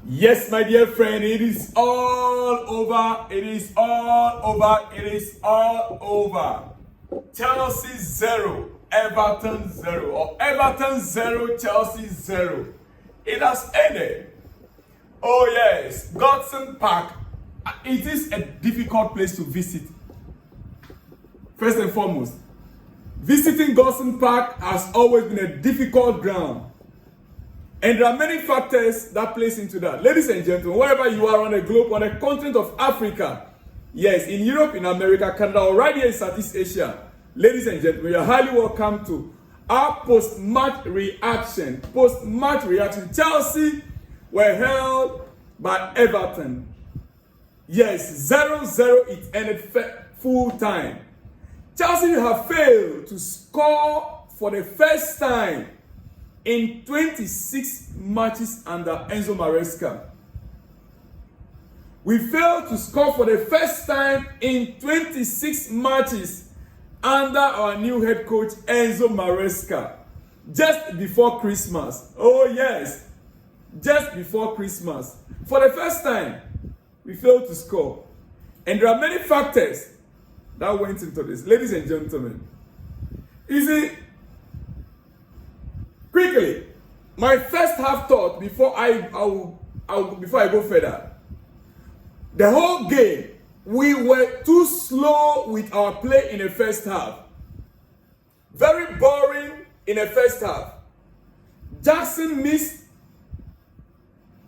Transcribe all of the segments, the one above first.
Yes, my dear friend, it is all over. It is all over. It is all over. Chelsea 0, Everton 0, or Everton 0, Chelsea 0. It has ended. Oh yes, Goodison Park. It is a difficult place to visit. First and foremost, visiting Goodison Park has always been a difficult ground. And there are many factors that plays into that. Ladies and gentlemen, wherever you are on the globe, on the continent of Africa, yes, in Europe, in America, Canada, or right here in Southeast Asia, ladies and gentlemen, you're highly welcome to our post-match reaction. Post-match reaction. Chelsea were held by Everton. Yes, 0-0, it ended full time. Chelsea have failed to score for the first time in 26 matches under Enzo Maresca. We failed to score for the first time in 26 matches under our new head coach Enzo Maresca. Just before Christmas. Oh yes, just before Christmas. For the first time, we failed to score. And there are many factors that went into this. Ladies and gentlemen, you see, quickly, my first half thought before I go further. The whole game, we were too slow with our play in the first half. Very boring in the first half. Jackson missed,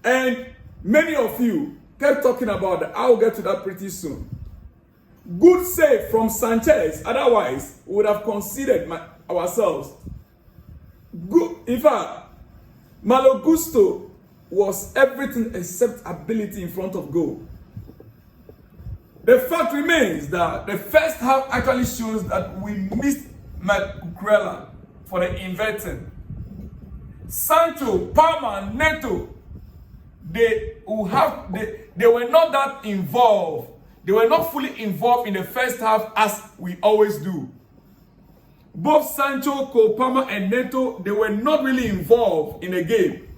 and many of you kept talking about that. I'll get to that pretty soon. Good save from Sanchez, otherwise we would have conceded ourselves. Good, in fact, Malo Gusto was everything except ability in front of goal. The fact remains that the first half actually shows that we missed Cucurella for the inverting. Sancho, Palmer, Neto, they were not that involved. They were not fully involved in the first half as we always do. Both Sancho, Cole Palmer, and Neto, they were not really involved in the game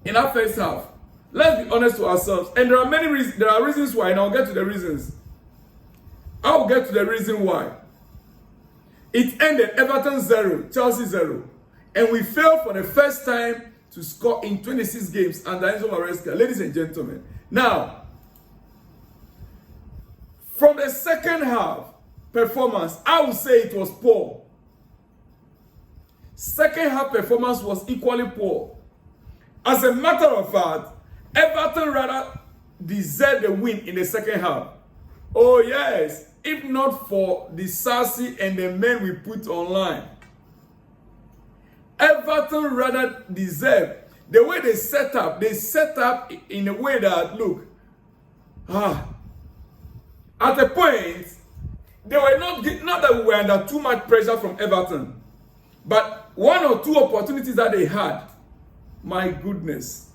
in our first half. Let's be honest to ourselves. And there are many reasons. There are reasons why, and I'll get to the reasons. I'll get to the reason why. It ended Everton 0, Chelsea 0. And we failed for the first time to score in 26 games under Enzo Maresca. Ladies and gentlemen. Now, from the second half performance, I would say it was poor. Second half performance was equally poor. As a matter of fact, Everton rather deserved the win in the second half. Oh yes, if not for the Sassy and the men we put online. Everton rather deserved. The way they set up in a way that, look, at a point, they were not that we were under too much pressure from Everton. But one or two opportunities that they had, my goodness.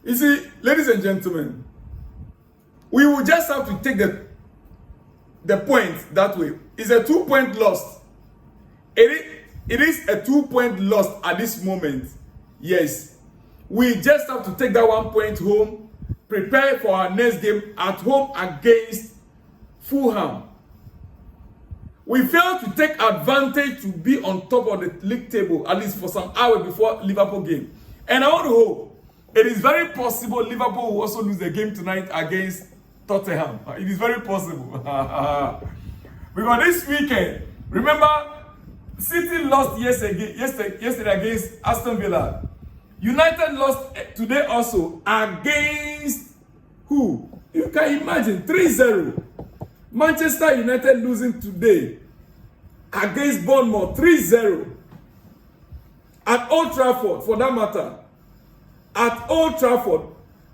You see, ladies and gentlemen, we will just have to take the point that way. It's a 2-point loss. It is a 2-point loss at this moment. Yes. We just have to take that 1 point home, prepare for our next game at home against Fulham. We failed to take advantage to be on top of the league table, at least for some hours before Liverpool game. And I want to hope it is very possible Liverpool will also lose the game tonight against Tottenham. It is very possible. Because this weekend, remember, City lost yesterday against Aston Villa. United lost today also against who? You can imagine, 3-0. Manchester United losing today against Bournemouth, 3-0. At Old Trafford, for that matter. At Old Trafford,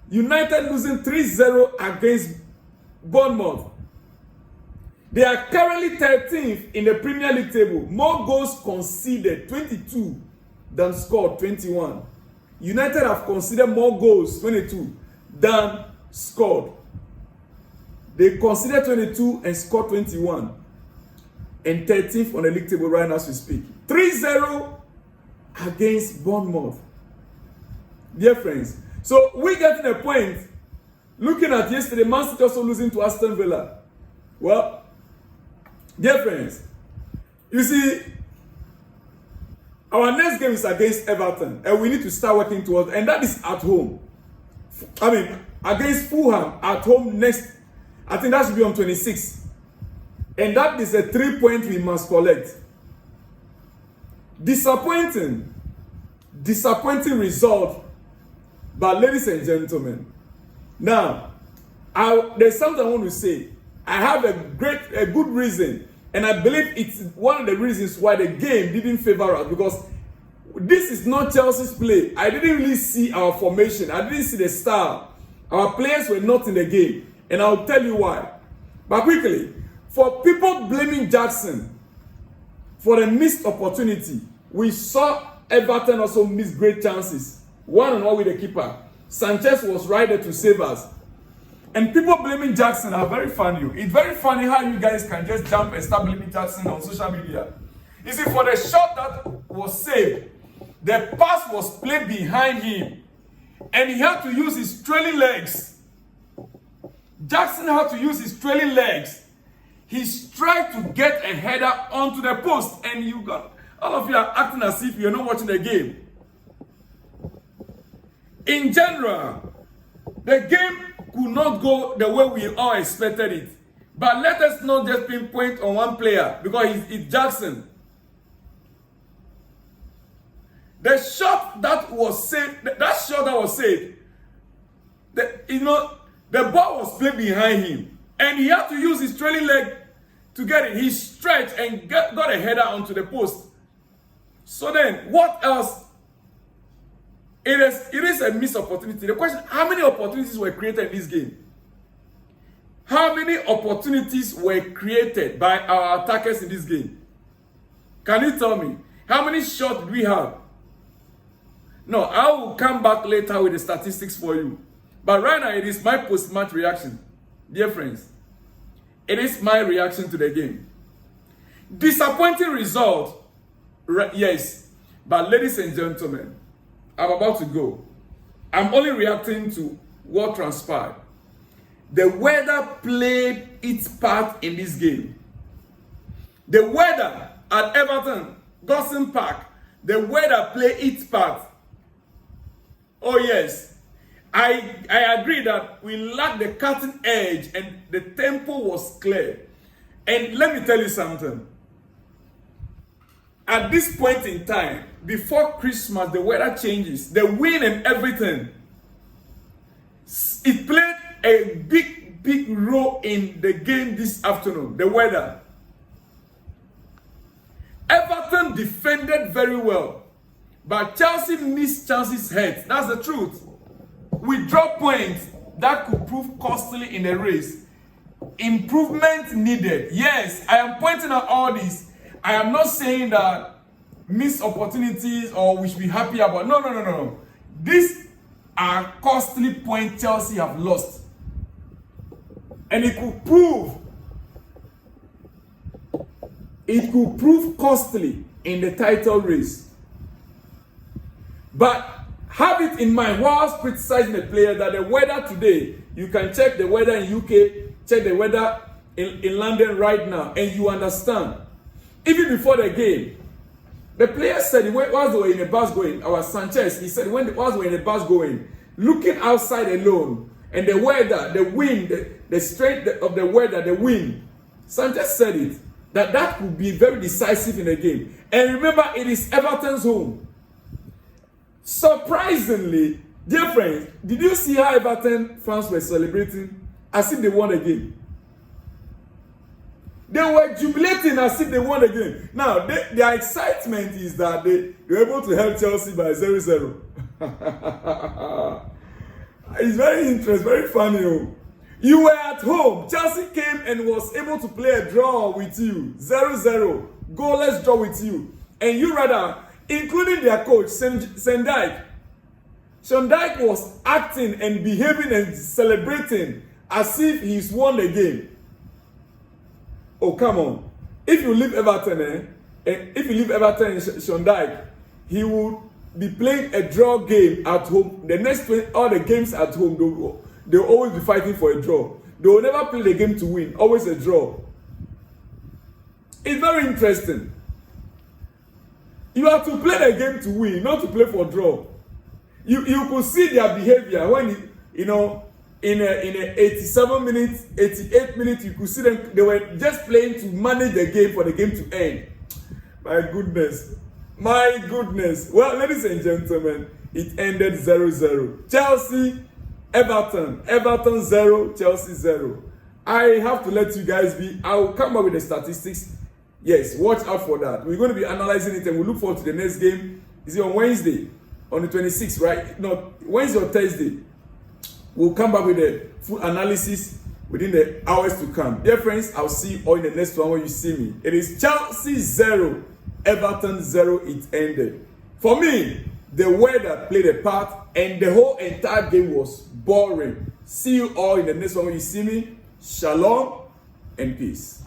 United losing 3-0 against Bournemouth. They are currently 13th in the Premier League table. More goals conceded, 22, than scored, 21. United have conceded more goals, 22, than scored. They conceded 22 and scored 21. And 13th on the league table right now as we speak. 3-0 against Bournemouth. dear friends. So we get to a point, looking at yesterday, Man City also losing to Aston Villa. Well, dear friends, you see, our next game is against Everton, and we need to start working towards, and that is at home. I mean, against Fulham at home next, I think that should be on 26th. And that is a 3 point we must collect. Disappointing result. But ladies and gentlemen, now, there's something I want to say. I have a good reason, and I believe it's one of the reasons why the game didn't favor us, because this is not Chelsea's play. I didn't really see our formation. I didn't see the style. Our players were not in the game, and I'll tell you why. But quickly, for people blaming Jackson for a missed opportunity, we saw Everton also miss great chances. 1-1 with the keeper. Sanchez was right there to save us. And people blaming Jackson are very funny. It's very funny how you guys can just jump and start blaming Jackson on social media. You see, for the shot that was saved, the pass was played behind him, and he had to use his trailing legs. Jackson had to use his trailing legs. He tried to get a header onto the post, and you got, all of you are acting as if you're not watching the game. In general, the game could not go the way we all expected it. But let us not just pinpoint on one player, because it's Jackson. The shot that was saved, the ball was played behind him, and he had to use his trailing leg to get it. He stretched and got a header onto the post. So then, what else? It is a missed opportunity. The question: how many opportunities were created in this game? How many opportunities were created by our attackers in this game? Can you tell me? How many shots did we have? No, I will come back later with the statistics for you. But right now, it is my post-match reaction. Dear friends, it is my reaction to the game. Disappointing result, yes. But ladies and gentlemen, I'm about to go. I'm only reacting to what transpired. The weather played its part in this game. The weather at Everton, Goodison Park, the weather played its part. Oh yes, I agree that we lacked the cutting edge and the tempo was clear. And let me tell you something. At this point in time, before Christmas, the weather changes, the wind and everything. It played a big role in the game this afternoon, the weather. Everton defended very well, but Chelsea missed chances ahead. That's the truth. We dropped points that could prove costly in the race. Improvement needed. Yes, I am pointing out all this. I am not saying that missed opportunities or we should be happy about. No. These are costly points Chelsea have lost. And it could prove costly in the title race. But have it in mind whilst criticizing the player that the weather today, you can check the weather in UK, check the weather in London right now, and you understand. Even before the game, the player said whilst they were in the bus going, our Sanchez, he said whilst they were in the bus going, looking outside alone, and the weather, the wind, the strength of the weather, the wind, Sanchez said it, that could be very decisive in the game. And remember, it is Everton's home. Surprisingly, dear friends, did you see how Everton fans were celebrating as if they won the game? They were jubilating as if they won the game. Now, their excitement is that they were able to help Chelsea by 0-0. It's very interesting, very funny. You were at home. Chelsea came and was able to play a draw with you. 0-0. Goalless draw with you. And you rather, including their coach, Sendijk. Sendijk was acting and behaving and celebrating as if he's won the game. Oh, come on. If you leave Everton, and Sendijk, he would be playing a draw game at home. The next 20, all the games at home, they'll always be fighting for a draw. They will never play the game to win. Always a draw. It's very interesting. You have to play the game to win, not to play for draw. You could see their behavior when in a 87 minutes, 88 minutes, you could see them. They were just playing to manage the game for the game to end. My goodness. My goodness. Well, ladies and gentlemen, it ended 0-0. Chelsea, Everton. Everton 0, Chelsea 0. I have to let you guys be. I will come up with the statistics. Yes, watch out for that. We're going to be analyzing it and we look forward to the next game. Is it on Wednesday? On the 26th, right? No, Wednesday or Thursday. We'll come back with the full analysis within the hours to come. Dear friends, I'll see you all in the next one when you see me. It is Chelsea 0, Everton 0, it ended. For me, the weather played a part and the whole entire game was boring. See you all in the next one when you see me. Shalom and peace.